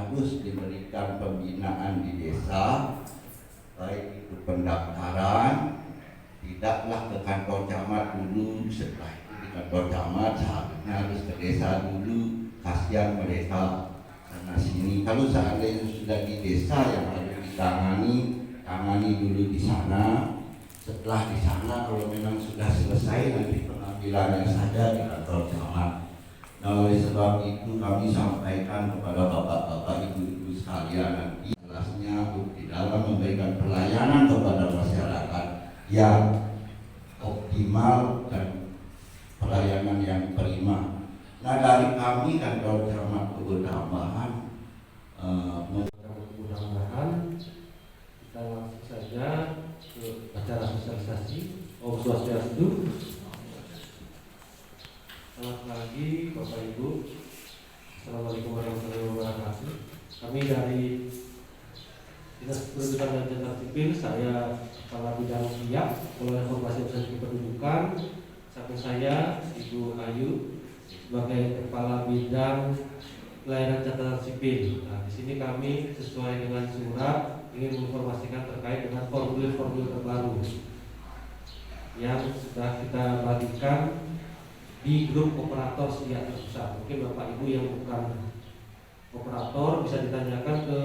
harus diberikan pembinaan di desa, baik itu pendaftaran, tidaklah ke kantor camat dulu, setelah itu di kantor camat seharusnya harus ke desa dulu. Kasihan mereka karena sini kalau seandainya sudah di desa yang harus tangani dulu di sana. Setelah di sana kalau memang sudah selesai nanti pengambilannya saja di kantor camat. Nah, oleh sebab itu kami sampaikan kepada bapak-bapak, ibu-ibu sekalian, nanti jelasnya di dalam memberikan pelayanan kepada masyarakat yang optimal dan pelayanan yang prima. Nah, dari kami kantor camat Tambahan mudah-mudahan kita langsung saja ke acara sosialisasi. Om Swastiastu. Selamat pagi Bapak Ibu. Assalamualaikum warahmatullahi wabarakatuh. Kami dari Dinas Pendudukan dan Catatan Sipil, saya Kepala Bidang PIAK, Pengelola Informasi dan Kependudukan. Samping saya Ibu Ayu sebagai Kepala Bidang Pelayanan Catatan Sipil. Nah, di sini kami sesuai dengan surat ingin menginformasikan terkait dengan formulir-formulir terbaru yang sudah kita bagikan di grup operator SIA terpusat. Mungkin Bapak Ibu yang bukan operator bisa ditanyakan ke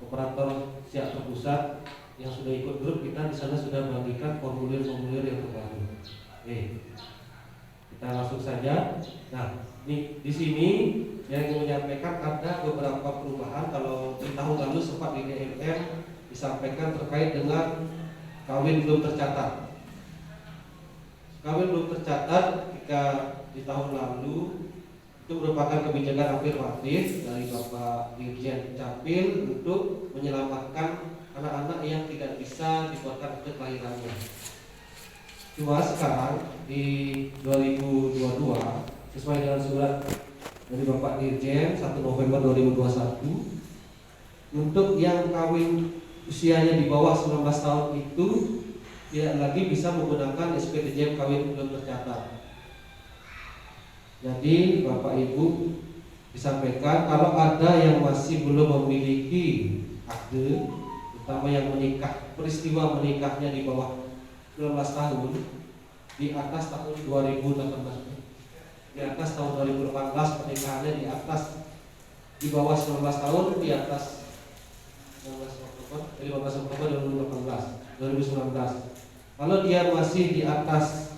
operator SIA terpusat yang sudah ikut grup kita. Di sana sudah bagikan formulir-formulir yang terbaru. Oke, kita langsung saja. Nah, di sini yang ingin menyampaikan ada beberapa perubahan. Kalau di tahun lalu sempat di DMM disampaikan terkait dengan kawin belum tercatat. Kawin belum tercatat ketika di tahun lalu itu merupakan kebijakan afirmatif dari Bapak Dirjen Capil untuk menyelamatkan anak-anak yang tidak bisa dibuatkan akte kelahirannya. Cuma sekarang di 2022 sesuai dengan surat dari Bapak Dirjen 1 November 2021, untuk yang kawin usianya di bawah 19 tahun itu tidak lagi bisa menggunakan SPDJ kawin belum tercatat. Jadi Bapak Ibu disampaikan kalau ada yang masih belum memiliki akte, terutama yang menikah, peristiwa menikahnya di bawah 19 tahun, di atas tahun 2018, di atas tahun 2018 pernikahannya di atas, di bawah 19 tahun di atas 15 Oktober 2019. Kalau dia masih di atas,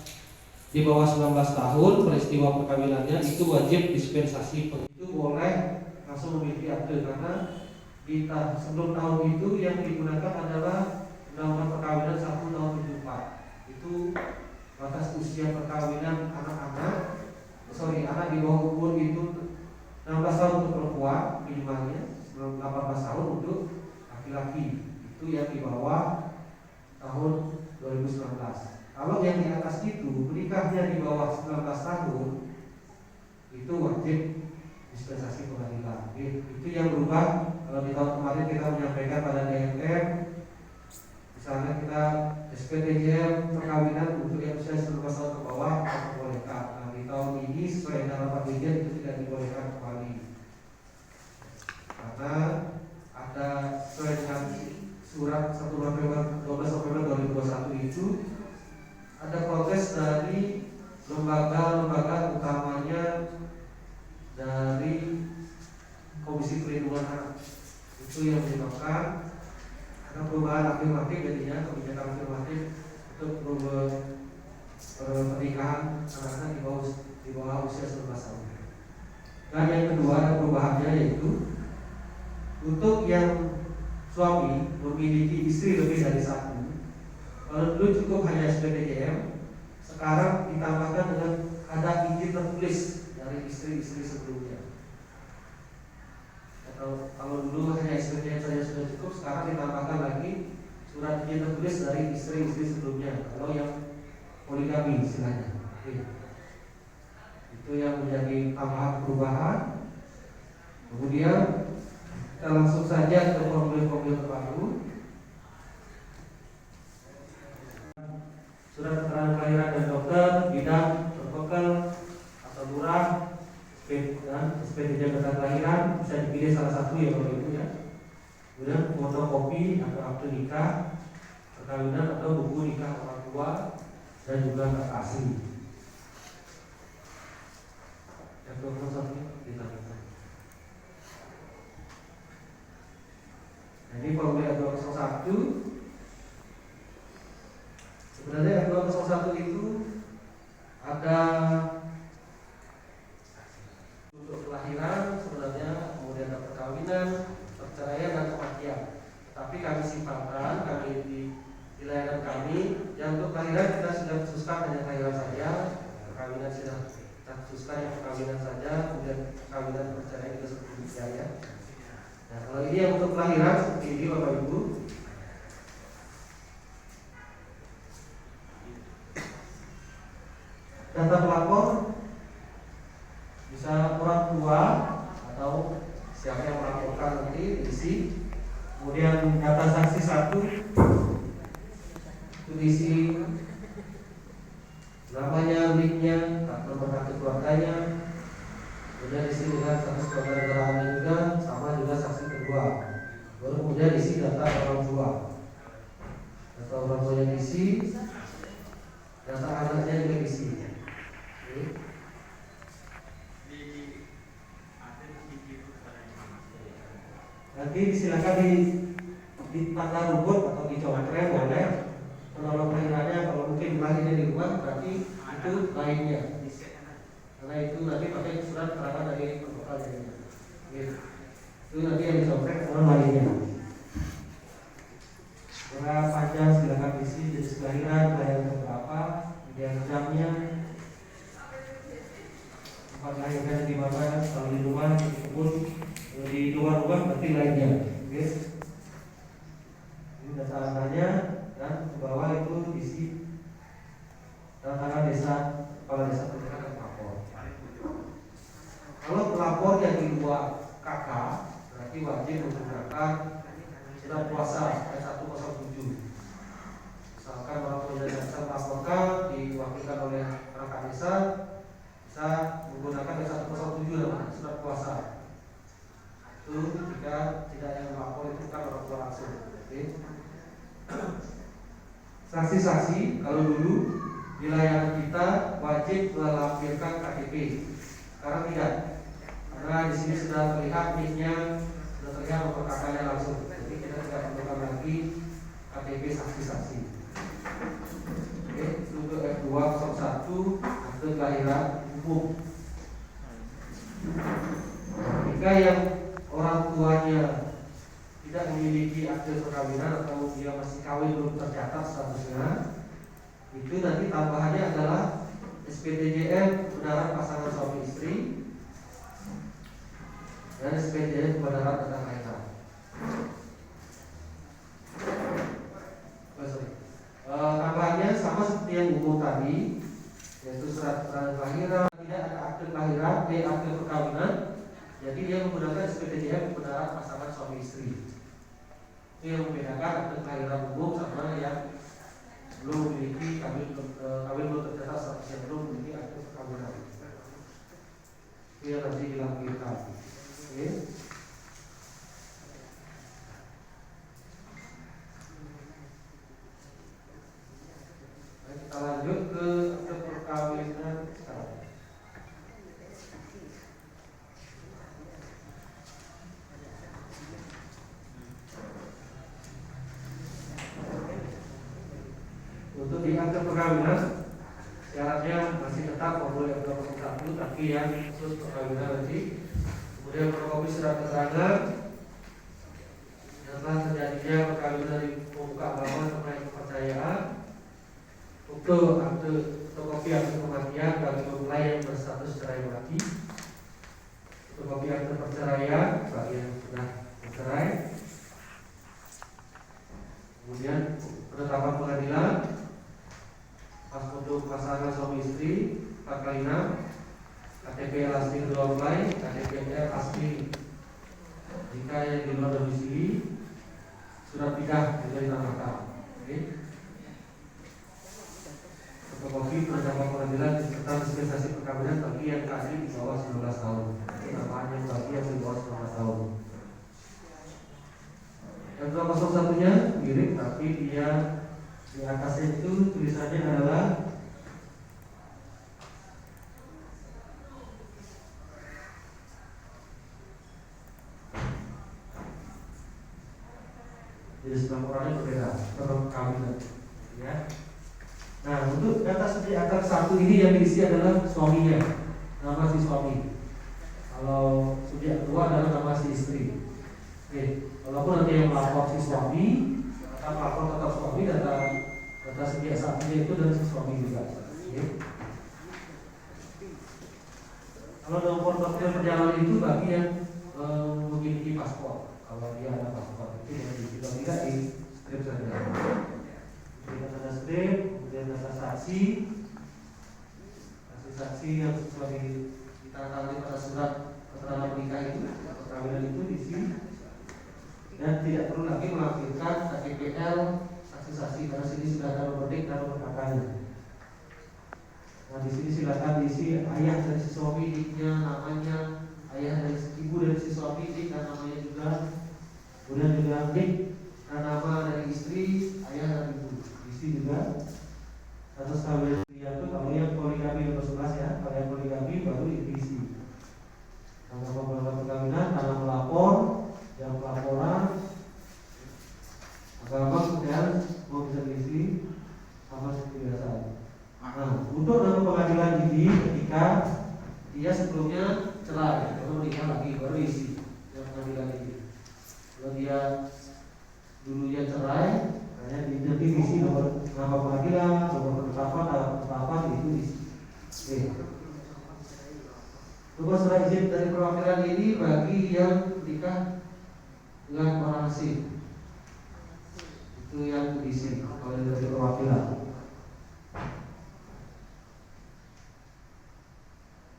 di bawah 19 tahun peristiwa perkawinannya, itu wajib dispensasi. Itu boleh langsung memiliki akte karena di sebelum tahun itu yang digunakan adalah Undang-Undang Perkawinan 1 tahun 74. Itu batas usia perkawinan anak di bawah umur itu 16 tahun untuk perempuan minimalnya, 18 tahun untuk laki-laki. Itu yang di bawah tahun 2019. Kalau yang di atas itu menikahnya di bawah 19 tahun, itu wajib dispensasi pengadilan. Itu yang berubah. Kalau di tahun kemarin kita menyampaikan pada DMM, misalnya kita SPDJ perkawinan untuk yang usia 19 tahun ke bawah kita perbolehkan. Nah, di tahun ini sesuai dengan rapat dirjen itu tidak dibolehkan kembali karena ada sesuai dengan surat 1 November 12 November 2021 itu ada protes dari lembaga-lembaga utamanya dari Komisi Perlindungan Anak. Itu yang menyebabkan ada perubahan afirmatif, jadinya kebijakan afirmatif untuk pernikahan anak-anak di bawah usia 19 tahun. Dan yang kedua ada perubahannya yaitu untuk yang suami memiliki istri lebih dari satu. Kalau dulu cukup hanya SPDJM, sekarang ditambahkan dengan ada izin tertulis dari istri-istri sebelumnya. Atau kalau dulu hanya SPDJM saja sudah cukup, sekarang ditambahkan lagi surat izin tertulis dari istri-istri sebelumnya. Kalau yang poligami istilahnya. Itu yang menjadi tambahan perubahan. Kemudian kita langsung saja ke formulir-formulir terbaru. Surat keterangan kelahiran dan dokter, bidang, berpekel, atau lurah, SPTJ data kelahiran bisa dipilih salah satu ya Bapak Ibu ya. Kemudian fotokopi atau akte nikah, perkawinan atau buku nikah orang tua dan juga akte asli. Yang nomor satu ditampilkan. Nah, ini formulir 201. Sebenarnya 201 itu ada untuk kelahiran sebenarnya, kemudian ada perkawinan, perceraian dan kematian. Tapi kami simpulkan, kami di layanan kami yang untuk kelahiran kita sudah khususkan hanya kelahiran saja, perkawinan sudah kita khususkan yang perkawinan saja, kemudian perkawinan perceraian juga seperti itu ya. Nah, kalau ini yang untuk kelahiran seperti ini Bapak Ibu. Data pelapor bisa orang tua atau siapa yang melaporkan nanti diisi. Kemudian data saksi 1 itu diisi namanya, nicknya, nomor kartu keluarganya. Kemudian diisi dengan status kewarganegaraannya juga, sama juga saksi kedua. Baru kemudian diisi data orang tua. Data orang tuanya diisi, data anaknya juga diisi. Nanti silakan di tanda rumput atau di coret boleh. Penolong kelahirannya kalau mungkin lahirnya di rumah berarti itu lainnya. Karena itu nanti pakai surat keterangan dari lokal jadinya. Itu nanti yang dicoret orang lainnya. Berapa panjang silakan isi jenis kelahiran berapa, kemudian jamnya, tempat lahirnya di mana, kalau di rumah, di kebun, di luar rumah berarti lainnya. Oke. Ini data angkanya dan ke bawah itu diisi data desa, kepala desa terdekat dan pelapor. Kalau pelapor yang di luar KK berarti wajib menggunakan surat kuasa S107. Misalkan orang punya jasa melaporkan diwakilkan oleh perangkat desa, bisa menggunakan S107 namanya surat kuasa. Itu jika tidak yang melapor itu kan orang tua langsung. Oke. Saksi-saksi kalau dulu di layanan kita wajib melampirkan KTP. Sekarang tidak, karena di sini sudah terlihat nicknya, sudah terlihat nomor kakaknya langsung. Jadi kita tidak perlukan lagi KTP saksi-saksi. Oke, untuk F201 akte kelahiran umum. Jika yang orang tuanya tidak memiliki akte perkawinan atau dia masih kawin belum tercatat statusnya, itu nanti tambahannya adalah SPTJM kebenaran pasangan suami istri dan SPTJM kebenaran tentang kelahiran. Tambahannya sama seperti yang umum tadi, yaitu surat keterangan kelahiran, tidak ada akte kelahiran, akte perkawinan. Jadi dia menggunakan SPTJM kebenaran pasangan suami istri. Itu yang membedakan akte kelahiran umum sama yang belum memiliki kawin belum tercatat statusnya, belum memiliki akte perkawinan. Itu yang nanti dilampirkan. Oke. Nah, kita lanjut ke akte perkawinan sekarang. Untuk di akte perkawinan syaratnya masih tetap formulir 201, tapi yang khusus perkawinan nanti. Kemudian fotokopi surat keterangan yang telah terjadinya perkawinan di pemuka agama terkait kepercayaan. Untuk akte fotokopi akte kematian bagi mempelai yang berstatus cerai mati. Fotokopi akte perceraian bagi yang sudah bercerai. Kemudian penetapan pengadilan, pas untuk pasangan suami istri, perkawinan, KTP asli kedua mempelai, KTP asli jika yang di luar domisili, surat nikah juga ditambahkan. Oke. Fotokopi penetapan pengadilan serta dispensasi perkawinan perkawinan bagi yang kasih di bawah 19 tahun. Itu namanya bagi yang di bawah 19 tahun. Yang 201-nya mirip, tapi dia di atasnya itu tulisannya adalah jadi laporannya berbeda, perkawinan, ya. Nah, untuk data subjek akta satu ini yang diisi adalah suaminya, nama si suami. Kalau subjek kedua adalah nama si istri. Oke, walaupun nanti yang melapor si suami, akan melapor tetap suami, data subjek satunya itu dari si suami juga. Oke. Kalau nomor dokumen perjalanan itu bagi yang memiliki paspor. Kalau dia ada paspor itu yang tidak di strip saja. Kita tanda strip, kemudian data saksi yang sesuai ditandatangani pada surat keterangan nikah itu, perkawinan itu diisi, dan tidak perlu lagi melampirkan KTPL saksi-saksi karena sini sudah ada nomor nik dan nomor kakaknya. Nah di sini silakan diisi ayah dari si suami, niknya, namanya, ayah dari ibu dari si suami, nik dan namanya juga, kemudian juga nik dan nama dari istri, ayah dan ibu. Diisi juga status kawin pria itu kalau yang poligami nomor 11 ya, kalau yang poligami baru diisi. Tanggal pembuatan perkawinan, tanggal melapor, jam pelaporan, agama kemudian mau bisa diisi sama seperti biasa. Nah, untuk dalam pengadilan ini ketika dia sebelumnya cerai atau menikah lagi baru isi dalam pengadilan ini. Kalau dia dulunya cerai, hanya nanti isi nomor nama pengadilan, nomor penetapan itu isi. Oke. Nomor surat izin dari perwakilan ini bagi yang menikah dengan orang asing. Itu yang diisi oleh dari perwakilan.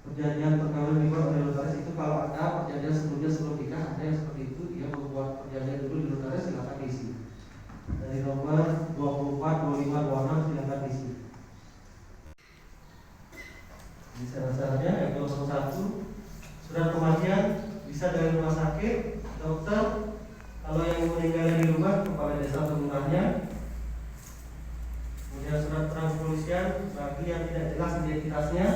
Perjanjian perkawinan dibuat oleh notaris itu kalau ada perjanjian sebelum nikah, ada yang seperti itu, dia membuat perjanjian dulu di notaris, silakan diisi. Dari nomor 24, 25, 26 silakan diisi. Ini syarat-syaratnya yang 21. Surat kematian bisa dari rumah sakit, dokter. Kalau yang meninggal di rumah, kepala desa atau lurahnya. Kemudian surat terang kepolisian bagi yang tidak jelas identitasnya.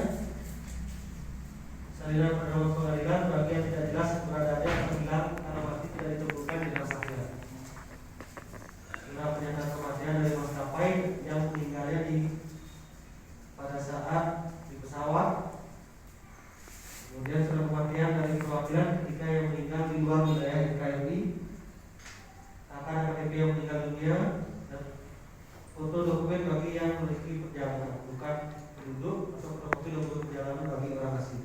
Salinan pendapat pengadilan bagi yang tidak jelas keberadaannya atau hilang karena masih tidak ditemukan di masanya. Surat pernyataan kematian dari maskapai yang meninggalnya pada saat di pesawat. Kemudian surat kematian dari perwakilan ketika yang meninggal di luar wilayah NKRI, akan KTP yang meninggal dunia, dan foto dokumen bagi yang memiliki perjalanan, bukan penduduk, atau fotokopi dokumen perjalanan bagi orang asing.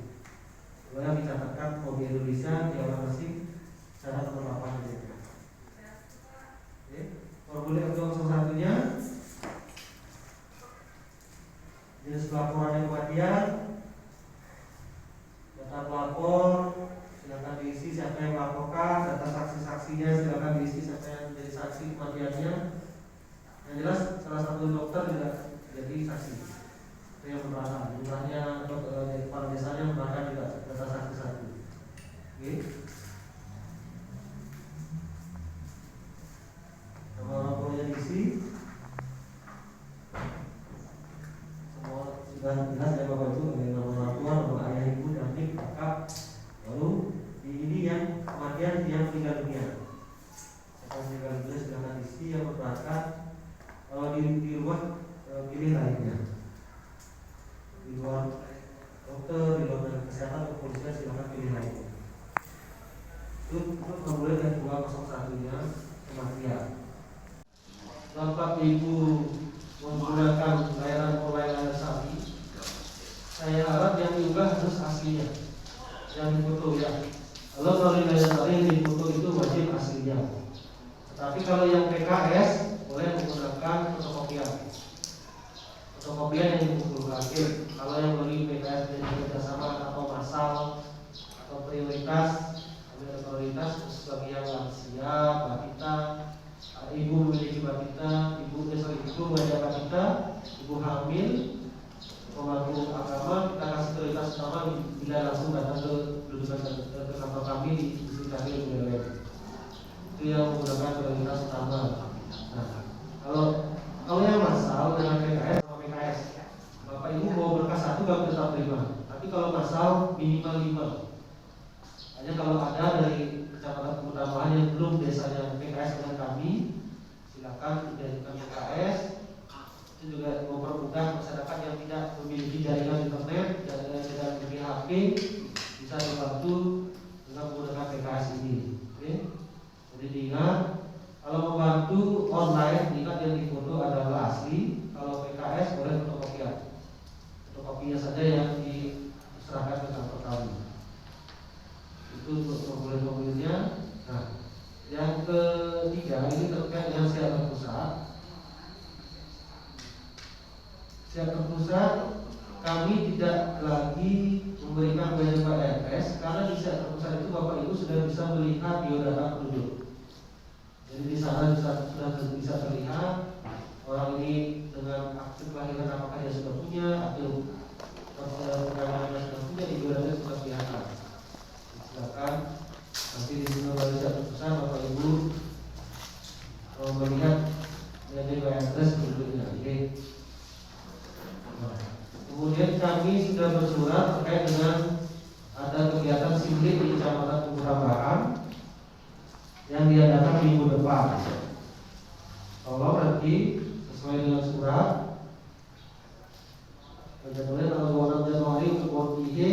Yang dicatatkan kode Indonesia di orang asing secara nomor 8 saja. Oke, formulir satunya jenis pelaporan kematian, data pelapor silakan diisi siapa yang melaporkan, data saksi-saksinya silakan diisi siapa yang menjadi saksi kematiannya. Yang jelas salah satu dokter juga jadi saksi. Yang menerangkan, jumlahnya atau kepala desanya menerangkan juga data saksi satu. Oke. Nomor lapornya diisi. Semua sudah jelas ya Bapak Ibu, nomor lapor, nomor ayah ibu dan nik, kakak. Lalu di ini yang kematian yang meninggal dunia. Siapa meninggal dunia silakan diisi yang berangkat. Kalau di rumah pilih lainnya. Di luar dokter, di luar kesehatan, kepolisian silakan pilih lainnya. Itu formulir yang 201-nya kematian. Bapak Ibu menggunakan layanan online Sami, saya harap yang diunggah harus aslinya, yang difoto ya. Kalau melalui layanan Sami yang difoto itu wajib aslinya. Tapi kalau yang PKS boleh menggunakan fotokopian. Fotokopian yang dibutuhkan. Kalau yang beli PKS dari kerjasama atau massal atau prioritas, ada prioritas bagi yang lansia, balita, ibu memiliki balita, ibu mengajar balita, ibu hamil, pemangku agama, kita kasih prioritas sama bila langsung datang ke kedudukan ke kantor kami di institusi kami di ULM. Itu yang menggunakan prioritas utama. Nah, kalau yang massal dengan PKS sama PKS, Bapak Ibu bawa berkas satu kami tetap terima. Tapi kalau massal minimal 5. Hanya kalau ada dari kecamatan Pemudaman yang belum desanya PKS dengan kami, silakan dijadikan PKS. Itu juga mempermudah masyarakat yang tidak memiliki jaringan internet dan tidak memiliki HP bisa dibantu dengan menggunakan PKS ini. Oke? Jadi diingat, kalau membantu online, ingat yang difoto adalah asli. Kalau PKS boleh fotokopian. Fotokopinya saja yang diserahkan ke kantor kami. Itu untuk formulir-formulirnya. Nah, yang ketiga ini terkait dengan siap terpusat. Siap terpusat kami tidak lagi memberikan WNP RS karena di siap terpusat itu Bapak Ibu sudah bisa melihat biodata penduduk. Jadi di sana sudah bisa terlihat orang ini dengan akte kelahiran apakah dia sudah punya atau perkawinan sudah punya, di biodata sudah kelihatan. Silakan nanti di sini baru siap terpusat Bapak Ibu melihat dari WNP penduduknya. Oke. Kemudian kami sudah bersurat terkait dengan ada kegiatan simlik di Kecamatan Pemburambahan yang diadakan minggu depan. Tolong nanti sesuai dengan surat jadwalnya tanggal 26 Januari untuk Borkihe,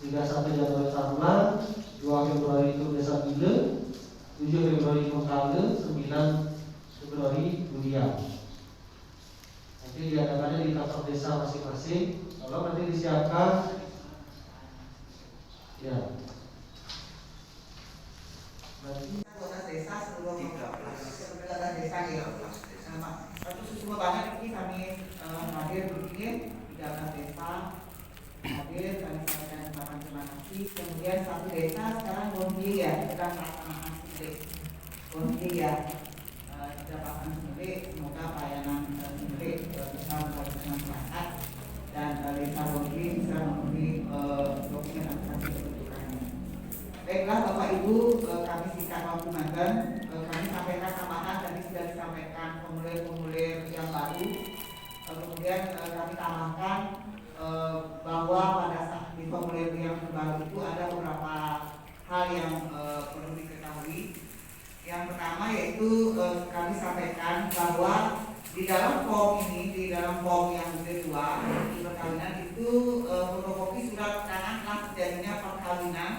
31 Januari Tarlan, 2 Februari itu Desa Bile, 7 Februari Mekale, 9 Februari Budiang. Nanti diadakannya di kantor desa masing-masing. Kalau nanti disiapkan, ya. Nanti anggota desa seluruh desa ya. Satu semua banget ini kami hadir begini 13 desa hadir, kami sampaikan ucapan terima kasih. Kemudian satu desa sekarang Bondi ya, sedang melaksanakan simulasi Bondi ya. Dapatkan sendiri, semoga pelayanan sendiri bisa melakukan masyarakat dan desa Bondi bisa memenuhi dokumen administrasi kependudukannya. Baiklah Bapak Ibu, kami singkat waktu makan, kami sampaikan tambahan tadi sudah disampaikan formulir-formulir yang baru. Kemudian kami tambahkan bahwa pada saat di formulir yang terbaru itu ada beberapa hal yang perlu diketahui. Yang pertama yaitu kami sampaikan bahwa di dalam form ini, di dalam form yang kedua di perkawinan itu fotokopi surat keterangan telah terjadinya perkawinan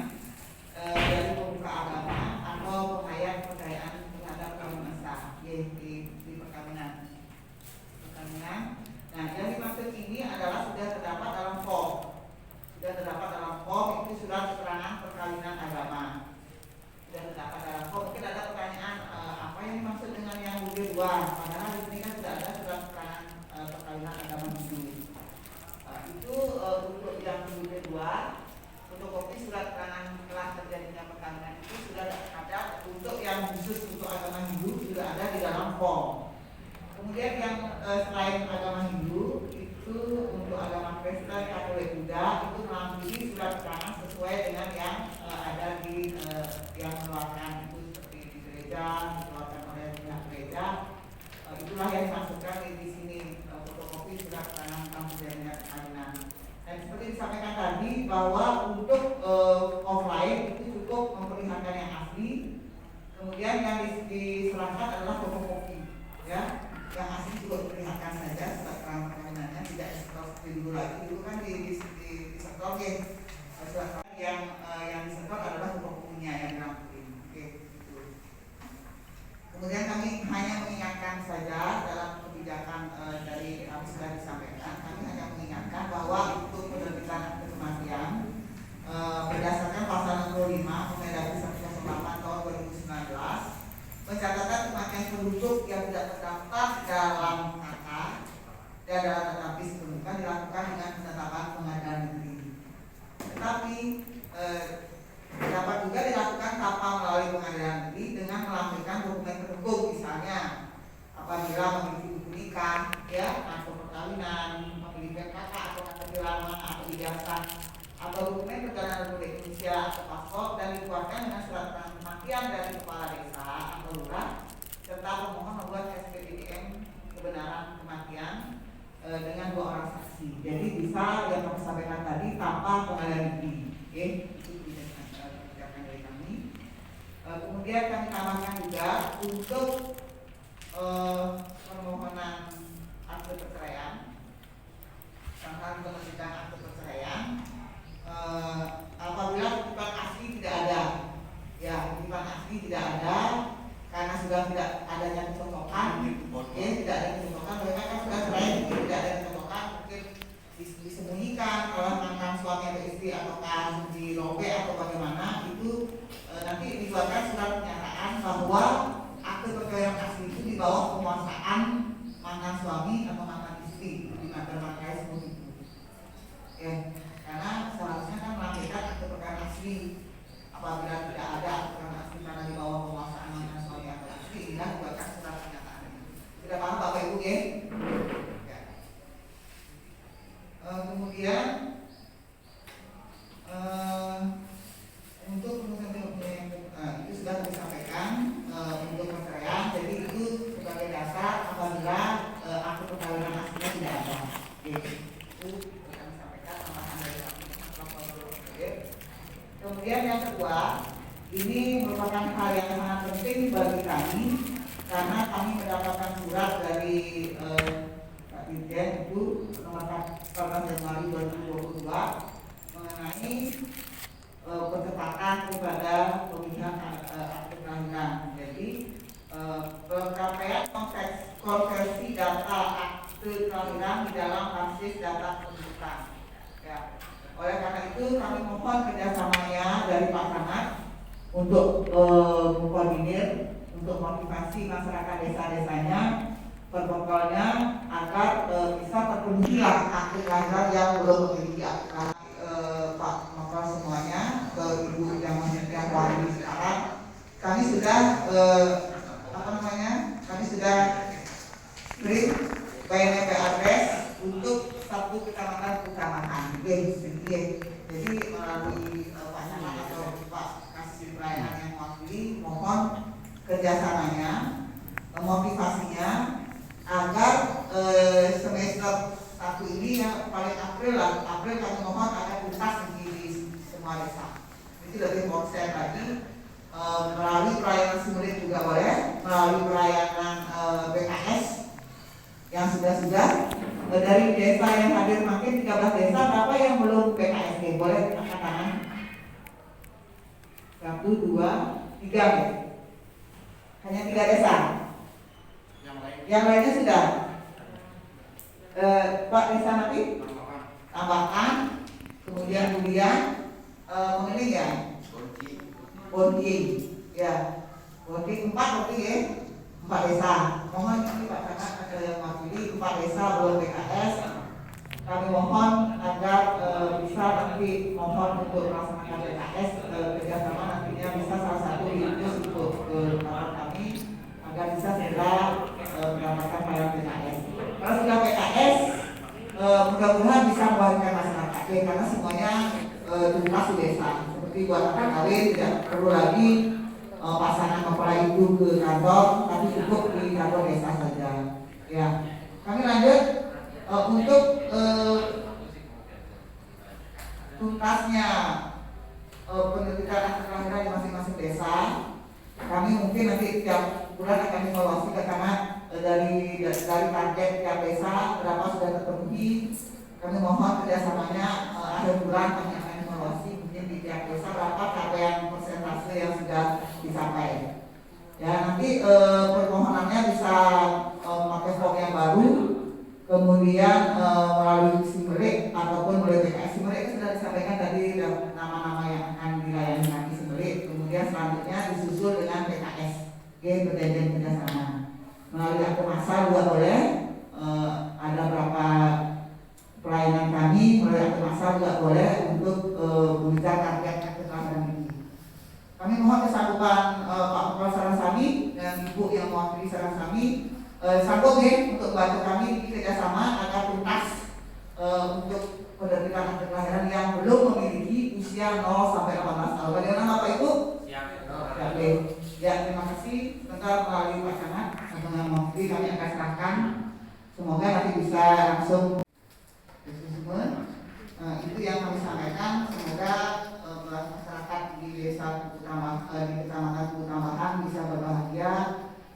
dari pemuka agama atau penghayat kepercayaan terhadap kawin sah di perkawinan. Nah, yang dimaksud ini adalah sudah terdapat dalam form. Sudah terdapat dalam form itu surat keterangan perkawinan agama. Sudah terdapat dalam form. Mungkin ada pertanyaan apa yang dimaksud dengan yang UD2? Padahal di sini kan sudah ada surat keterangan perkawinan agama Hindu. Itu untuk yang UD2, fotokopi surat keterangan telah terjadinya perkawinan itu sudah ada. Untuk yang khusus untuk agama Hindu sudah ada di dalam form. Kemudian yang selain agama Hindu itu untuk agama Kristen, Katolik, Buddha itu melalui surat keterangan sesuai dengan yang ada di yang mengeluarkan itu seperti di gereja, dikeluarkan oleh pihak gereja. Itulah yang dimaksudkan di sini fotokopi surat keterangan tentang terjadinya perkawinan. Dan seperti disampaikan tadi bahwa untuk offline itu cukup memperlihatkan yang asli. Kemudian yang diserahkan adalah fotokopi, ya. Yang asli juga diperlihatkan saja surat keterangan perkawinannya, tidak disetor dulu lagi. Dulu kan disetor ya. Surat yang disetor adalah fotokopinya yang dirampungin. Oke, gitu. Kemudian kami hanya mengingatkan saja dalam kebijakan dari kami sudah disampaikan, kami hanya mengingatkan bahwa untuk penerbitan akte kematian berdasarkan pasal 65 Permendagri 108 tahun 2019, pencatatan kematian penduduk yang tidak terdaftar dalam KK dan dalam database kependudukan dilakukan dengan penetapan pengadilan negeri. Tetapi dapat juga dilakukan tanpa melalui pengadilan negeri dengan melampirkan dokumen pendukung, misalnya apabila memiliki buku nikah, ya, akte perkawinan, memiliki KK atau akte lama atau ijazah atau dokumen perjalanan Republik Indonesia atau paspor dan dikeluarkan dengan surat kematian dari kepala desa atau lurah serta pemohon membuat SPDM kebenaran kematian dengan 2 orang saksi. Jadi bisa yang kami sampaikan tadi tanpa pengadilan negeri. Oke, itu kebijakan dari kami. Kemudian kami tambahkan juga untuk permohonan akte perceraian, tentang penerbitan akte perceraian. Apabila kutipan asli tidak ada, ya kutipan asli tidak ada karena sudah tidak adanya kecocokan, ya tidak ada kecocokan, mereka kan sudah cerai, tidak ada kecocokan, mungkin disembunyikan oleh mantan suami atau istri ataukah dirobek atau bagaimana, itu nanti dibuatkan surat pernyataan bahwa akte perceraian asli itu di bawah penguasaan mantan suami atau mantan istri, di materi seperti itu. Ya, karena seharusnya kan melampirkan akte perceraian asli. Apabila tidak ada akte perceraian asli karena di bawah penguasaan mantan suami atau istri, inilah dibuatkan surat pernyataan. Tidak paham Bapak Ibu ya? Ya. Kemudian untuk itu sudah disampaikan untuk perceraian. Jadi itu sebagai dasar apabila akte perkawinan aslinya tidak ada. Itu kami sampaikan tambahan dari kami. Kemudian yang kedua, ini merupakan hal yang sangat penting bagi kami karena kami mendapatkan surat dari Pak Dirjen itu nomor 14 Januari 2022 mengenai percepatan kepada pemilihan akte kelahiran. Jadi pencapaian konversi data akte kelahiran di dalam basis data kependudukan. Ya. Oleh karena itu kami mohon kerjasamanya dari Pak Camat untuk mengkoordinir, untuk motivasi masyarakat desa-desanya, protokolnya agar bisa terpenuhilah akte kelahiran yang belum memiliki akte kelahiran. Pak Maka semuanya ke Ibu yang wali sekarang, kami sudah kami sudah beri by address untuk 1 kecamatan. Jadi melalui Pak Camat atau Pak Kasih Pelayanan yang mewakili, mohon kerjasamanya, motivasinya agar semester 1 ini yang paling April kami mohon agar tuntas di semua desa. Itu lebih konsen lagi melalui pelayanan simulir juga boleh, melalui pelayanan BKS yang sudah dari desa yang hadir makin 13 desa, berapa yang belum BKSD? Boleh angkat tangan? 1, 2, 3 ya? Hanya 3 desa. Yang lainnya sudah. Pak Desa nanti tambahkan, kemudian mengenai ya bonding ya, bonding 4 berarti ya, 4 desa. Mohon ini Pak Camat ada yang mewakili 4 desa belum BKS. Kami mohon agar bisa nanti mohon untuk melaksanakan BKS kerjasama nantinya bisa salah satu diutus untuk kantor kami agar bisa segera mendapatkan pelayanan BKS. Kalau sudah PKS, mudah-mudahan bisa membahagiakan masyarakat ya, karena semuanya tuntas di desa. Seperti buat akad kawin tidak perlu lagi pasangan mempelai itu ke kantor, tapi cukup di kantor desa saja. Ya, kami lanjut untuk tuntasnya penerbitan akte kelahiran di masing-masing desa. Kami mungkin nanti tiap bulan akan evaluasi karena dari target tiap desa berapa sudah terpenuhi. Kami mohon kerjasamanya akhir bulan kami akan evaluasi mungkin di tiap desa berapa capaian persentase yang sudah dicapai. Ya nanti permohonannya bisa memakai form yang baru, kemudian melalui Simerik ataupun melalui BKS. Simerik sudah disampaikan tadi nama-nama yang akan dilayani nanti Simerik. Kemudian selanjutnya disusul dengan BKS, perjanjian kerjasama. Melalui akte masal juga boleh, ada berapa pelayanan kami melalui akte masal juga boleh untuk mengejar target akte kelahiran ini. Kami mohon kesanggupan Pak Kepala Sarasami dan Ibu yang mewakili Sarasami sanggup untuk bantu kami di kerjasama agar tuntas untuk penerbitan akte kelahiran yang belum memiliki usia 0 sampai 18 tahun. Bagaimana Bapak Ibu? Ya. Oke. Ya, terima kasih. Sebentar melalui Pak Camat dengan Mufti kami akan serahkan. Semoga nanti bisa langsung itu yang kami sampaikan. Semoga masyarakat di desa di kecamatan Kutambahan bisa berbahagia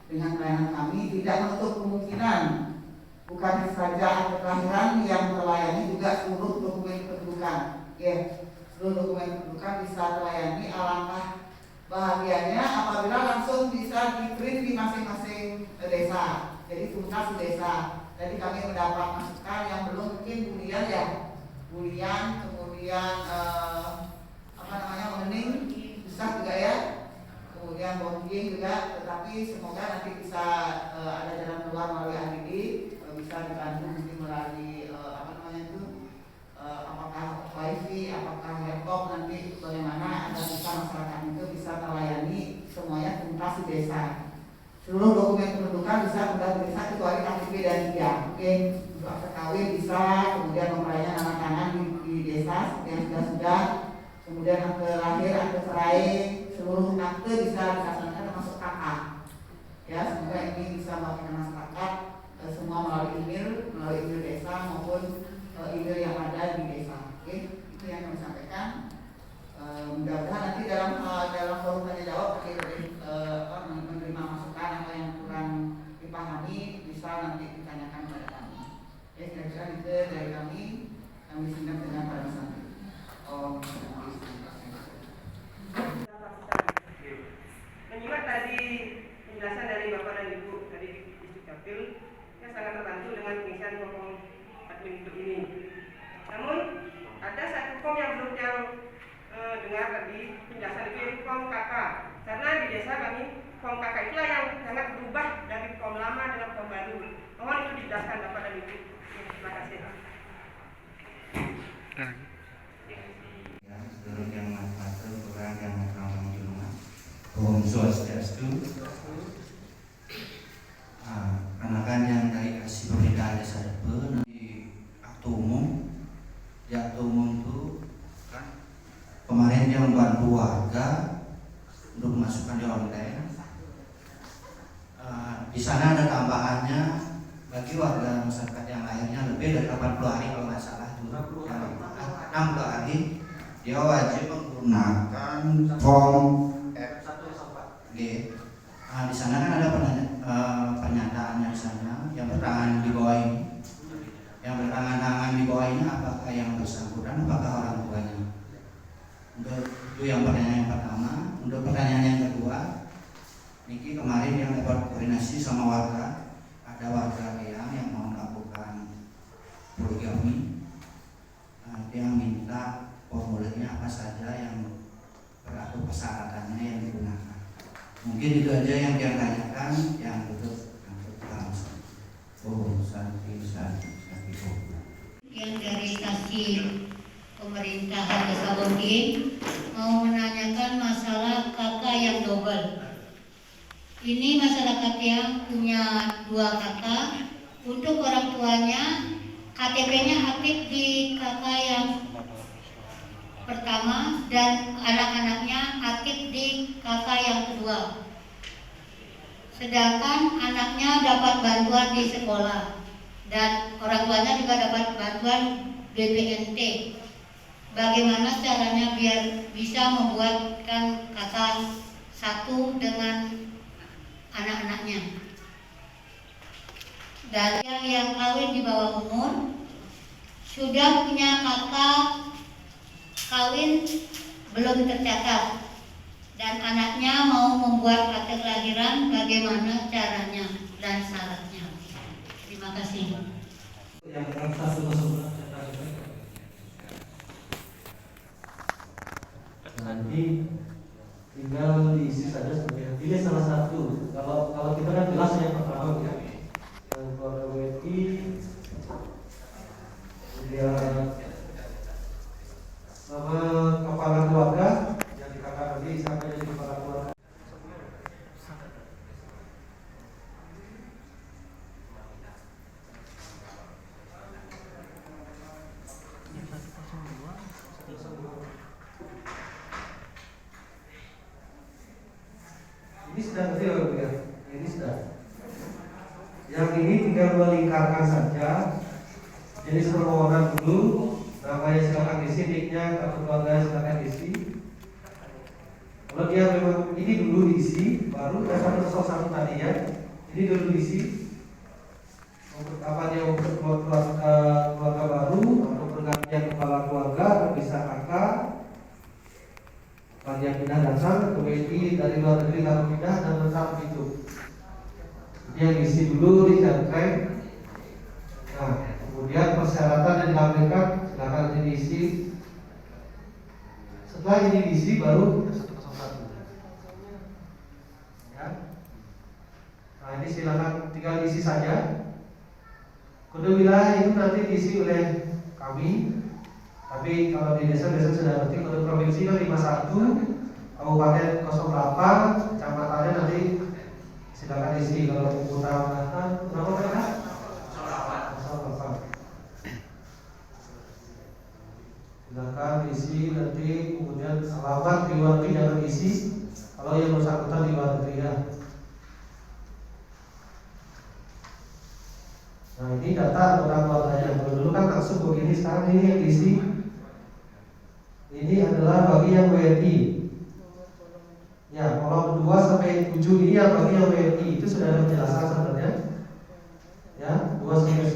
dengan pelayanan kami. Tidak menutup kemungkinan bukan saja akte kelahiran yang terlayani, juga seluruh dokumen kependudukan. Seluruh dokumen kependudukan bisa terlayani. Alangkah bahagianya apabila langsung bisa di-print di masing-masing desa. Jadi tuntas di desa. Jadi kami mendapat masukan yang belum mungkin bulian ya. Bulian, kemudian mengening bisa juga ya. Kemudian bonding juga, tetapi semoga nanti bisa ada jalan keluar melalui ADD, bisa dibantu mungkin melalui apakah wifi, apakah laptop, nanti bagaimana agar bisa masyarakat itu bisa terlayani semuanya tuntas di desa. Seluruh dokumen kependudukan bisa tuntas di desa kecuali KTP dan NIK. Mungkin untuk akte kawin bisa, kemudian memperolehnya nama tangan di desa seperti yang sudah. Kemudian akte lahir, akte cerai, seluruh akte bisa dilaksanakan termasuk KK. Ya, semoga ini bisa mewakili masyarakat semua melalui email desa maupun email yang ada di desa. Oke, itu yang kami sampaikan. Mudah-mudahan nanti dalam forum tanya jawab menerima masukan apa yang kurang dipahami bisa nanti ditanyakan kepada kami. Oke, kira-kira itu dari kami simak dengan para santri. Menyimak tadi penjelasan dari Bapak dan Ibu dari Distrik Capil, saya sangat terbantu dengan pengisian form admin hidup ini. Namun ada satu form yang belum dengar tadi penjelasan itu, yaitu form KK. Karena di desa kami form KK itulah yang sangat berubah dari form lama dengan form baru. Mohon itu dijelaskan Bapak dan Ibu. Terima kasih. Seluruh yang matur kurang yang ramah junungan Om Swastiastu. Anakan yang dari kasih pemerintahan desa Depen di akte umum. Di akte umum itu kan kemarin dia membantu warga untuk memasukkan di online. Di sana ada tambahannya bagi warga masyarakat yang lahirnya lebih dari 80 hari kalau nggak salah itu 60 hari dia wajib menggunakan form F1-G. Di sana kan ada pernyataannya di sana yang bertangan di bawah ini. Yang bertangan-tangan di bawah ini apakah yang bersangkutan, apakah orang tuanya. Untuk itu yang pertanyaan yang pertama. Untuk pertanyaan yang kedua, Niki kemarin yang dapat koordinasi sama warga, ada warga yang mau melakukan poligami. Dia minta formulirnya apa saja yang berlaku, persyaratannya yang digunakan. Mungkin itu aja yang dia tanyakan, yang betul langsung. Yang dari stasiun pemerintahan Desa Bonding mau menanyakan masalah kakak yang double. Ini masyarakat yang punya 2 kakak, untuk orang tuanya KTP-nya aktif di kakak yang pertama dan anak-anaknya aktif di kakak yang kedua. Sedangkan anaknya dapat bantuan di sekolah dan orang tuanya juga dapat bantuan BPNT. Bagaimana caranya biar bisa membuatkan kakak satu dengan anak-anaknya? Dan yang kawin di bawah umur sudah punya kakak kawin belum tercatat dan anaknya mau membuat akte kelahiran, bagaimana caranya dan syaratnya? Terima kasih. Yang satu nanti tinggal diisi saja sebagai pilih salah satu. Kalau kita kan jelas yang pertama ya, keluarga WI, kemudian sama kepala keluarga yang dikatakan tadi sampai jadi kepala keluarga. Ini sudah ngerti ya Bu ya? Ini sudah. Yang ini tinggal melingkarkan saja. Jenis permohonan dulu, namanya silakan isi, nicknya, kartu keluarga silakan isi. Kalau dia memang ini dulu diisi, baru satu tadi ya. Ini dulu diisi. Untuk apa dia untuk keluarga baru, untuk pergantian kepala keluarga, bisa kakak, dia pindah datang ke WI dari luar negeri lalu pindah dan tetap itu. Dia diisi dulu di track. Nah, kemudian persyaratan yang dilampirkan silakan diisi. Setelah ini diisi baru 101. Ya. Nah, ini silakan tinggal diisi saja. Kode wilayah itu nanti diisi oleh kami. Tapi kalau di desa biasanya sudah ngerti kode provinsi kan 51, kabupaten 08, kecamatannya nanti silakan isi. Kalau utama berapa kan? 08. Silakan isi nanti, kemudian alamat di luar negeri jangan isi. Kalau yang bersangkutan di luar negeri ya. Nah ini data orang keluarganya. Kalau dulu kan langsung begini, sekarang ini yang diisi. Ini adalah bagi yang WNI. Ya, kolom 2 sampai 7 ini yang bagi yang WNI. Itu sudah ada penjelasan sebenarnya. Ya, 2 sampai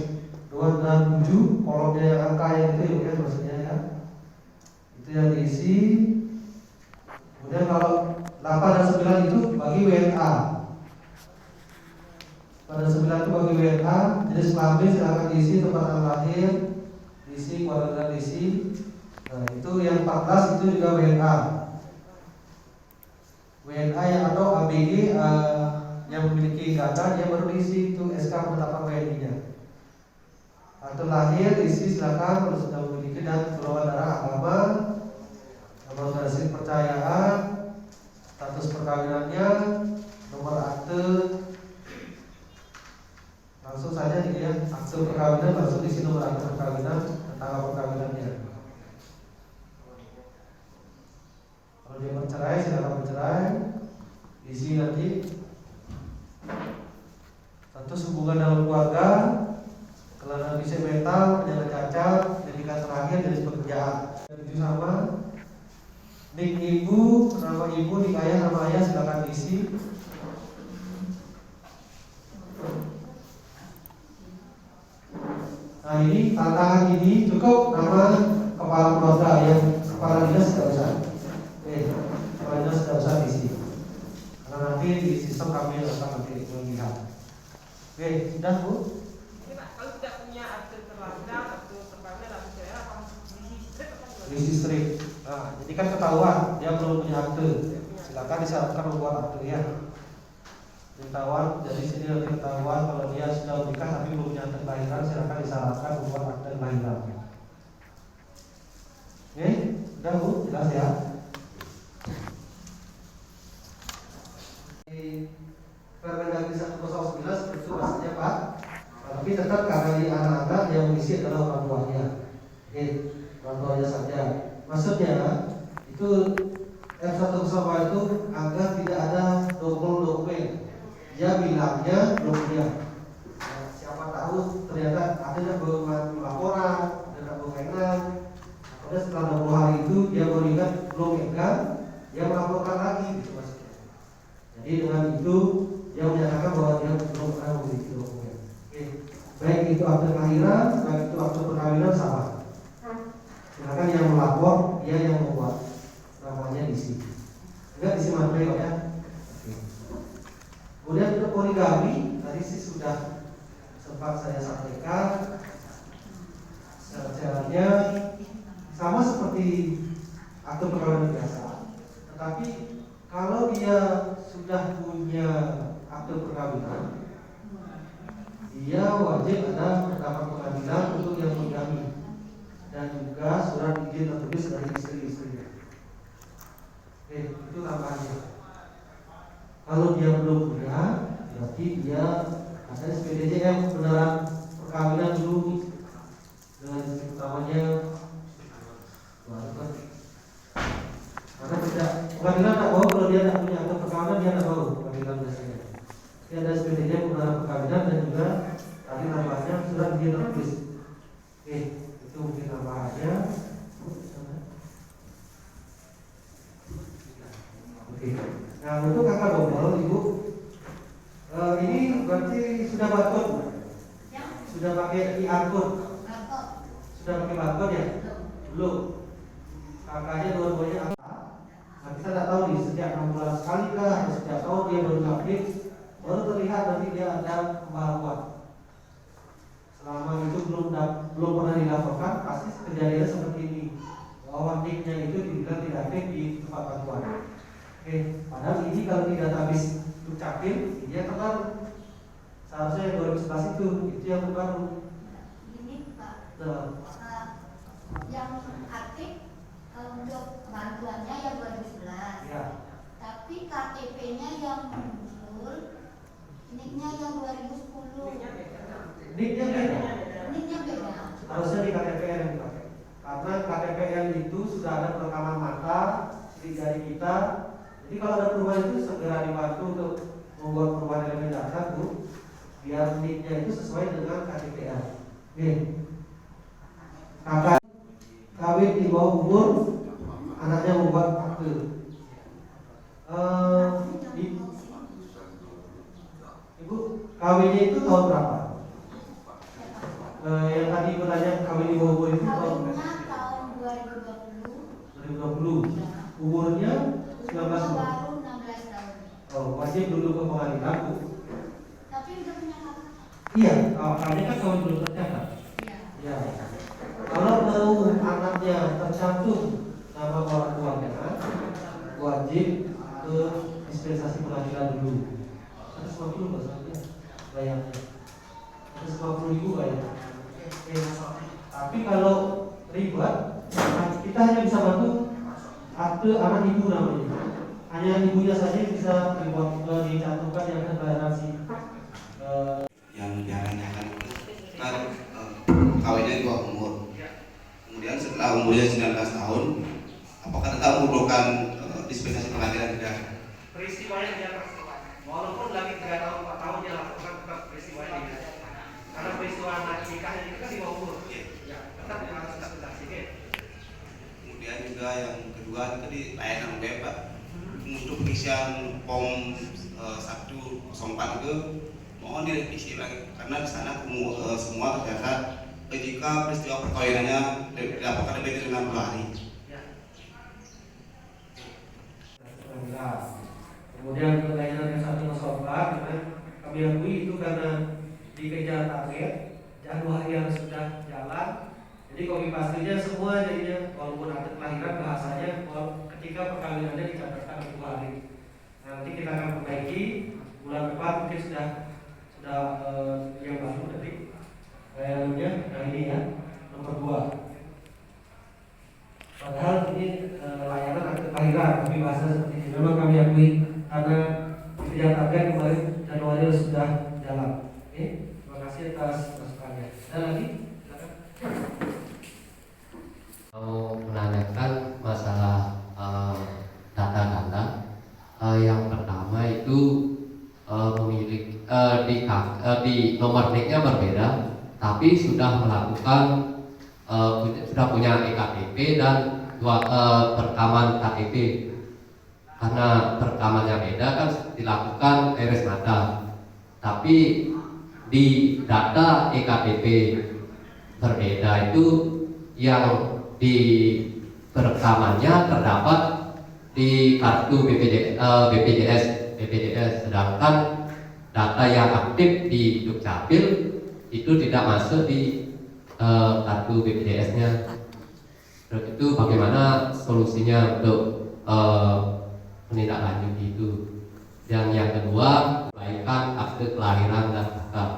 2 dan 7 kolomnya yang angka yang itu ya maksudnya ya. Itu yang diisi. Kemudian kalau 8 dan 9 itu bagi WNA. Pada 9 itu bagi WNA, jenis kelamin silakan diisi, tempat lahir diisi, keluarga diisi. Nah, itu yang 14 itu juga WNA. WNA yang atau ABG yang memiliki data dia baru diisi itu SK penetapan WNI-nya. Atau lahir diisi silakan kalau sudah memiliki dan golongan darah agama, nomor dasar percayaan, status perkawinannya, nomor akte. Langsung saja ya, akte perkawinan langsung diisi nomor akte perkawinan dan tanggal perkawinannya. Kalau dia bercerai silakan bercerai, isi nanti status hubungan dalam keluarga, kelainan fisik mental, penyakit cacat, pendidikan terakhir, jenis pekerjaan. Itu sama. Nik ibu, nama ibu, nik ayah, nama ayah silakan isi. Nah ini tantangan ini cukup nama kepala keluarga yang kepala dinas tidak usah. Kepala dinas tidak usah diisi. Karena nanti di sistem kami akan nanti melihat. Oke, sudah Bu? Ini Pak, kalau tidak punya akte terlapor, akte perkawinan, akte cerai, apa diisi strip apa? Diisi strip. Nah, jadi kan ketahuan dia belum punya akte. Silakan disyaratkan membuat akte ya. Ketahuan dari sini nanti ketahuan kalau dia sudah menikah tapi belum punya akte kelahiran, silakan disyaratkan membuat akte kelahiran. Oke, sudah Bu, jelas ya. Permendagri 109 seperti itu maksudnya Pak. Tapi tetap karena di anak-anak yang mengisi adalah orang tuanya. Oke, orang tuanya saja. Maksudnya itu R109 itu agar tidak ada dokumen. Dia bilangnya belum punya. Nah, siapa tahu ternyata ada yang belum laporan, ada yang belum megang. Kemudian setelah 20 hari itu dia baru ingat belum megang, dia melaporkan lagi gitu maksudnya. Jadi dengan itu dia menyatakan bahwa dia belum pernah memiliki dokumen. Oke. Baik itu akte kelahiran, baik itu akte perkawinan sama. Silakan yang melapor, dia yang membuat namanya diisi. Enggak diisi materi Pak ya. Kemudian untuk poligami tadi sih sudah sempat saya sampaikan syarat-syaratnya sama seperti akte perkawinan biasa. Tetapi kalau dia sudah punya akte perkawinan, dia wajib ada pendapat pengadilan untuk yang poligami dan juga surat izin tertulis dari istri-istrinya. Oke, itu tambahannya. Kalau dia belum punya, berarti dia ada SPDJM beneran perkawinan dulu dengan istri utamanya. Karena tidak pengadilan tak tahu kalau dia tidak punya akte perkawinan, dia tak tahu. panggilan biasanya. Ini ada SPT-nya kebenaran perkawinan dan juga tadi nambahnya surat izin tertulis. Oke, itu mungkin tambahannya. Oke, nah untuk kakak double ibu, ini berarti sudah barcode, sudah pakai QR code, sudah pakai barcode ya? Belum. Kakaknya dua-duanya apa? Nah, kita tidak tahu nih sejak 6 bulan sekali kah atau setiap tahun dia baru update, baru terlihat nanti dia ada pembaruan. Selama itu belum pernah dilaporkan, pasti kejadiannya seperti ini. Bahwa nicknya itu dibilang tidak aktif di tempat bantuan. Oke, padahal ini kalau di database Dukcapil dia terbaru. Seharusnya yang 2011 itu yang terbaru. Ini Pak, Nah, yang aktif untuk bantuannya yang 2011. ya. Tapi KTP-nya yang muncul, nicknya yang 2010. Nicknya beda. Nicknya beda. Harusnya di KTPN yang dipakai. Karena KTPN itu sudah ada perekaman mata sidik jari kita. Jadi kalau ada perubahan itu segera dibantu untuk membuat perubahan elemen data tuh, biar nicknya itu sesuai dengan KTPN. Nih, kakak kawin di bawah umur, anaknya membuat akte. Ibu kawinnya itu tahun berapa? Yang tadi bertanya kawin di bawah umur itu tahun berapa? Kawinnya tahun 2020. 2020. Umurnya 19 tahun. Baru 16 tahun. Oh, wajib dulu ke pengadilan, Bu. Tapi udah punya kakak. Iya, kawinnya kan kawin belum tercatat. Iya. Ya. Kalau mau anaknya tercantum nama orang tuanya, wajib ke dispensasi pengadilan dulu. 150 bahasanya bayarnya. 150.000 bayarnya. Tapi kalau ribet, kita hanya bisa bantu akte anak ibu namanya. Hanya ibunya saja yang bisa dicantumkan yang deklarasi. Yang jangan-jangan kan kawinnya di bawah umur. Kemudian setelah umurnya 19 tahun, apakah tetap memerlukan dispensasi pengadilan tidak? Peristiwanya dia walaupun lagi 3 tahun 4 tahun dia lakukan tetap peristiwanya dia. Karena peristiwa nikahnya itu kan di bawah umur. Ya, tetap harus dispensasi. Kemudian juga yang kedua itu di layanan web, Pak. Untuk pengisian form 104 itu mohon direvisi lagi karena di sana semua tercatat jika peristiwa perkawinannya dilaporkan lebih dari 60 hari. Kemudian layanan yang 104, kami akui itu karena dikejar target, jadwal yang sudah jalan. Jadi kopi pastinya semua jadinya walaupun ada kelahiran bahasanya ketika perkawinannya dicatatkan 10 hari. Nanti kita akan perbaiki bulan depan mungkin sudah yang baru tadi layanannya. Nah ini ya nomor 2. Padahal ini layanan akte kelahiran tapi bahasa seperti ini. Memang kami akui karena dikejar target kemarin jadwalnya sudah jalan. Oke, terima kasih atas masukannya. Ada lagi? Mau menanyakan masalah data-data. Yang pertama itu memiliki di nomor NIK-nya berbeda, tapi sudah melakukan sudah punya EKTP dan perekaman KTP. Karena perekamannya beda kan dilakukan iris mata, tapi di data EKTP berbeda itu yang di perekamannya terdapat di kartu BPJS, sedangkan data yang aktif di Dukcapil itu tidak masuk di kartu BPJS-nya. Terus itu bagaimana solusinya untuk menindaklanjuti itu? Dan yang kedua, perbaikan akte kelahiran dan kakak.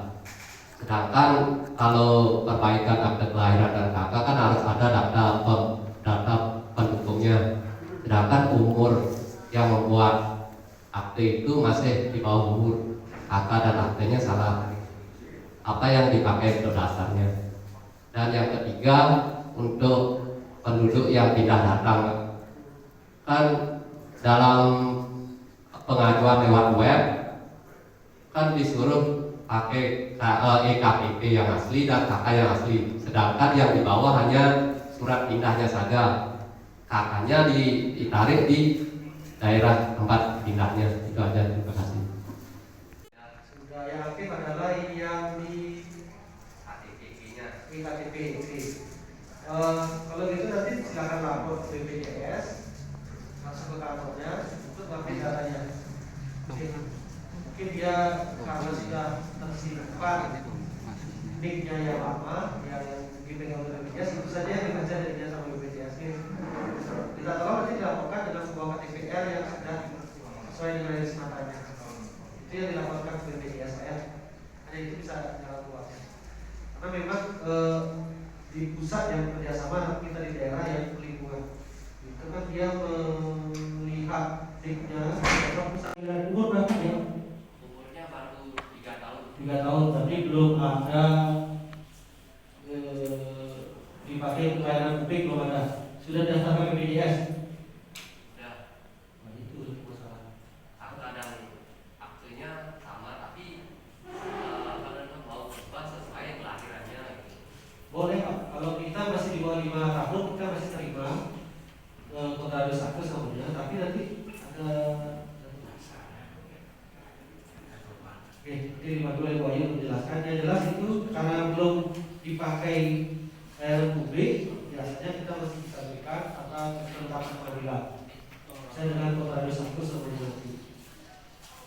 Sedangkan kalau perbaikan akte kelahiran dan kakak kan harus ada data pendukungnya. Sedangkan umur yang membuat akte itu masih di bawah umur kakak dan aktenya salah. Apa yang dipakai untuk dasarnya? Dan yang ketiga, untuk penduduk yang pindah datang, kan dalam pengajuan lewat web kan disuruh pakai EKTP yang asli dan KK yang asli, sedangkan yang di bawah hanya surat pindahnya saja, KK-nya ditarik di daerah tempat pindahnya. Itu aja, terima kasih. Sudah yang aktif adalah ini yang di KTP. Kalau gitu nanti silakan lapor ke BPJS, langsung ke kantornya untuk ngambil datanya. Mungkin dia karena sudah tersimpan nicknya yang lama yang dipegang oleh BPJS, itu saja yang dibaca dari dia sama BPJS. Kita tahu nanti dilaporkan dengan sebuah KTPR yang sudah sesuai dengan garis matanya. Itu yang dilaporkan ke BPJS ya. Hanya itu bisa jalan keluar. Karena memang di pusat yang kerjasama, kita di daerah yang lingkungan. Itu kan dia melihat nicknya. Pusat umur berapa ya? Umurnya baru 3 tahun. 3 tahun, tapi belum ada dipakai untuk layanan publik, belum ada. Sudah daftar ke BPJS? Udah. Nah, itu masalah. Kadang aktenya sama, tapi kadang mau ubah sesuai kelahirannya. Boleh Pak, kalau kita masih di bawah 5 tahun, kita masih terima kontradius aktus namanya, tapi nanti ada oke, nanti 52 Ibu Ayu menjelaskan. Yang jelas itu karena belum dipakai publik, biasanya kita masih bisa berikan atas penetapan pengadilan. Saya dengan kontradius aktus sebelum nanti.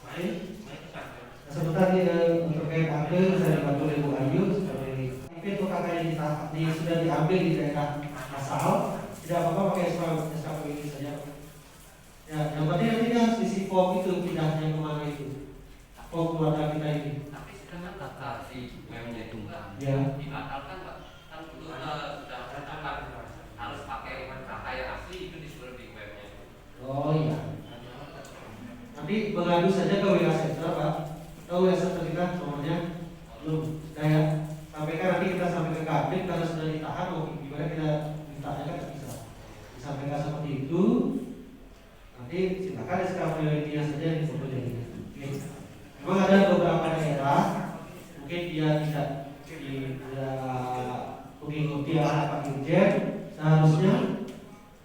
Baik. Nah, sebentar terkait akte saya dibantu oleh Ibu Ayu sebagai itu kakaknya sudah diambil di daerah asal, tidak apa-apa pakai SKP ini saja. Ya, yang penting nanti harus isi form itu pindahnya kemana itu. Form keluarga kita ini. Tapi sekarang data di webnya itu enggak dibatalkan Pak. Kan dulu sudah tercatat harus pakai KK yang asli, itu disuruh di webnya. Oh iya. Nanti mengadu saja ke WA Center Pak. Tahu WA Center kita nomornya? Belum. Sudah ya. Sampaikan nanti kita sampai ke kabin, kalau sudah ditahan mau gimana kita ditanya kan bisa. Disampaikan seperti itu. Nanti silakan SKP dia saja di foto jadinya. Oke. Memang ada beberapa daerah mungkin dia tidak mengikuti arahan Pak Dirjen, seharusnya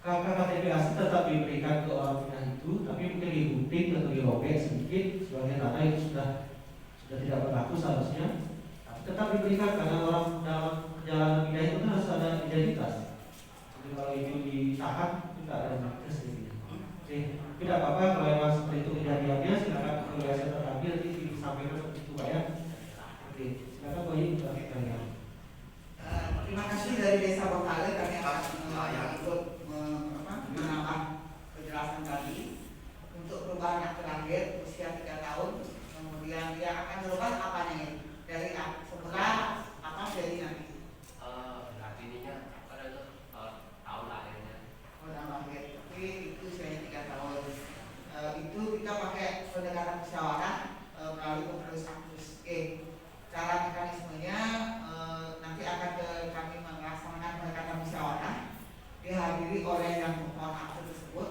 KTP asli tetap diberikan ke orang pindah itu, tapi mungkin digunting atau dirobek sedikit sebagai tanda itu sudah tidak berlaku seharusnya, tapi tetap diberikan karena orang dalam perjalanan pindah itu kan harus ada identitas. Jadi kalau itu ditahan itu tidak ada identitas. Oke, tidak apa-apa kalau memang seperti itu kejadiannya, silakan ke WA Center kami nanti disampaikan seperti itu Pak ya. Oke, silakan Pak Ibu kita lihat. Terima kasih dari Desa Bengkale, kami akan ikut menambah penjelasan tadi untuk perubahan akte lahir usia 3 tahun, kemudian dia akan berubah apanya ini dari semula apa jadi nanti? Artinya pada itu tahun lahirnya. Oh, tahun lahir, tapi itu usianya 3 tahun. Itu kita pakai pendekatan musyawarah melalui kontradius aktus. Cara mekanismenya nanti akan kami melaksanakan pendekatan musyawarah, dihadiri oleh yang memohon akte tersebut,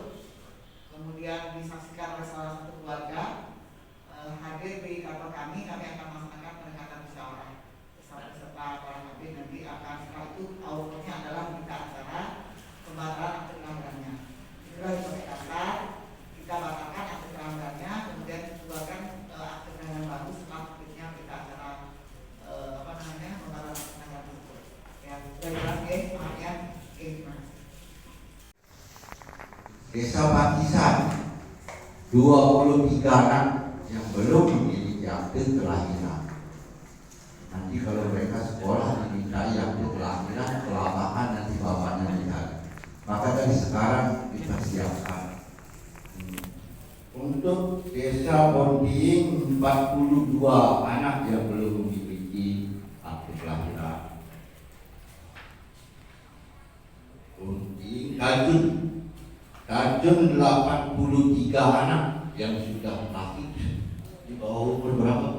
kemudian disaksikan oleh salah satu keluarga, hadir di kantor kami akan melaksanakan pendekatan musyawarah bersama peserta para hadir. Nanti akan setelah itu outputnya adalah berita acara pembatalan akte kelahirannya. Sudah diperkatakan, kita batalkan akte kelahirannya, kemudian keluarkan akte kelahiran baru setelah terbitnya berita acara pembatalan akte kelahiran tersebut. Ya, sudah jelas maaf ya. Terima kasih. Desa Pakisan 23 anak yang belum memiliki akte kelahiran. Nanti kalau mereka sekolah dimintai akte kelahiran, kelabahan nanti bapaknya lihat. Maka dari sekarang dipersiapkan. Untuk Desa Bonding 42 anak yang belum memiliki akte kelahiran. Bonding Kajun 83 anak yang sudah lahir di bawah umur berapa?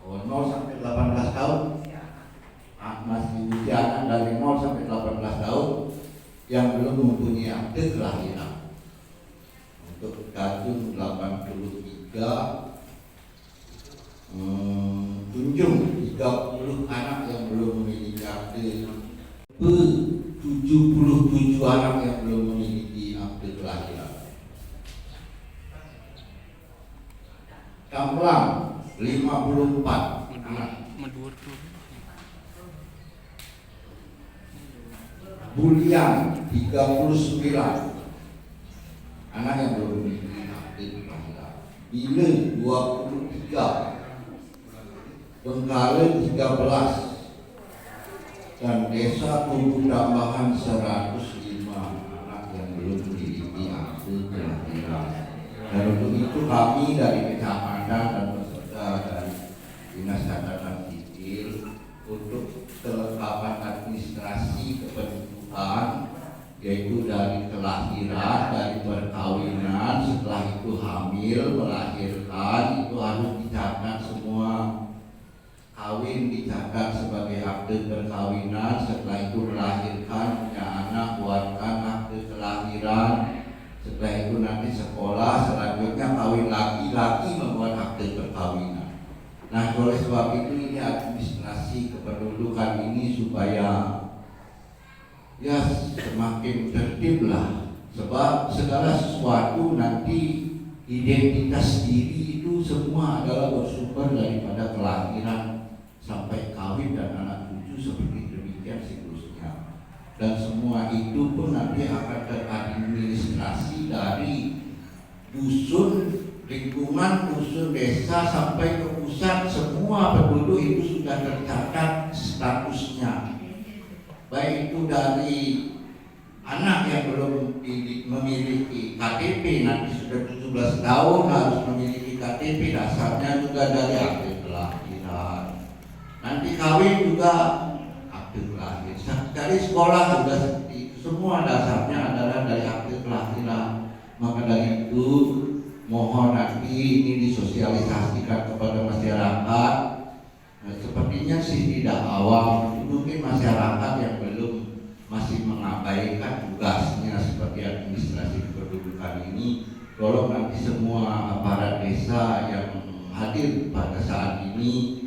0 sampai 18 tahun. Masih usia anak dari 0 sampai 18 tahun yang belum mempunyai akte kelahiran. untuk Gadung 83, Tunjung 30 anak yang belum memiliki akte, 77 anak yang belum memiliki akte kelahiran. Kamblang 54 anak. Bulian 39 anak yang belum memiliki akte kelahiran. Bile 23, Bengkale 13, dan desa Tugu tambahan 105 anak yang belum memiliki akte kelahiran. Dan untuk itu kami dari kecamatan dan peserta dari Dinas Catatan Sipil untuk kelengkapan administrasi kependudukan, yaitu dari kelahiran, dari perkawinan, setelah itu hamil, melahirkan, itu harus dicatat semua. Kawin dicatat sebagai akte perkawinan, setelah itu melahirkan, punya anak, buatkan akte kelahiran, setelah itu nanti sekolah, selanjutnya kawin lagi membuat akte perkawinan. Nah, oleh sebab itu ini administrasi kependudukan ini supaya ya semakin tertib lah, sebab segala sesuatu nanti identitas diri itu semua adalah bersumber daripada kelahiran sampai kawin dan anak cucu, seperti demikian siklusnya. Dan semua itu pun nanti akan teradministrasi dari dusun, lingkungan, dusun, desa sampai ke pusat. Semua penduduk itu sudah tercatat statusnya, baik itu dari anak yang belum memiliki KTP, nanti sudah 17 tahun harus memiliki KTP, dasarnya juga dari akte kelahiran. Nanti kawin juga akte kelahiran, dari sekolah juga seperti itu, semua dasarnya adalah dari akte kelahiran. Maka dari itu mohon nanti ini disosialisasikan kepada masyarakat. Nah, sepertinya sih tidak awam, mungkin masyarakat yang belum masih mengabaikan tugasnya seperti administrasi kependudukan ini. Tolong nanti semua aparat desa yang hadir pada saat ini,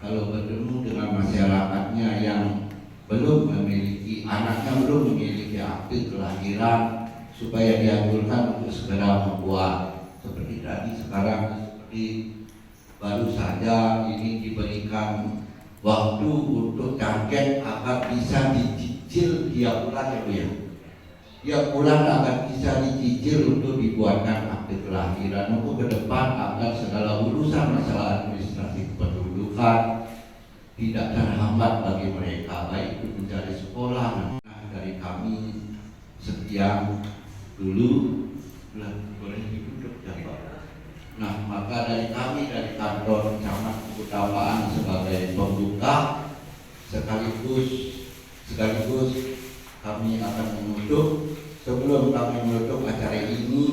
kalau bertemu dengan masyarakatnya yang belum memiliki, anaknya belum memiliki akte kelahiran, supaya dianjurkan untuk segera membuat. Seperti tadi, sekarang seperti baru saja ini diberikan waktu untuk target agar bisa dicicil tiap bulan, ya Bu ya. Tiap bulan akan bisa dicicil untuk dibuatkan akte kelahiran, untuk ke depan agar segala urusan masalah administrasi kependudukan tidak terhambat bagi mereka, baik itu mencari sekolah. Nah, dari kami sekian dulu, boleh ditutup ya Pak. Nah, maka dari kami, dari kantor Camat Utapaan sebagai pembuka, sekaligus kami akan menutup. Sebelum kami menutup acara ini,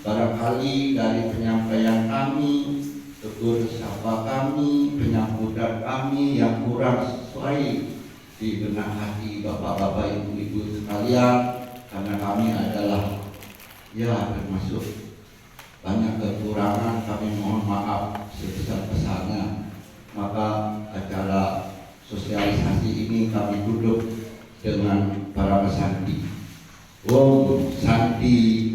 barangkali dari penyampaian kami, tegur sapa kami, penyambutan kami yang kurang sesuai di benak hati Bapak-bapak, Ibu-ibu sekalian, karena kami adalah ya termasuk banyak kekurangan, kami mohon maaf sebesar-besarnya. Maka acara sosialisasi ini kami tutup dengan para pesantren. Om Santi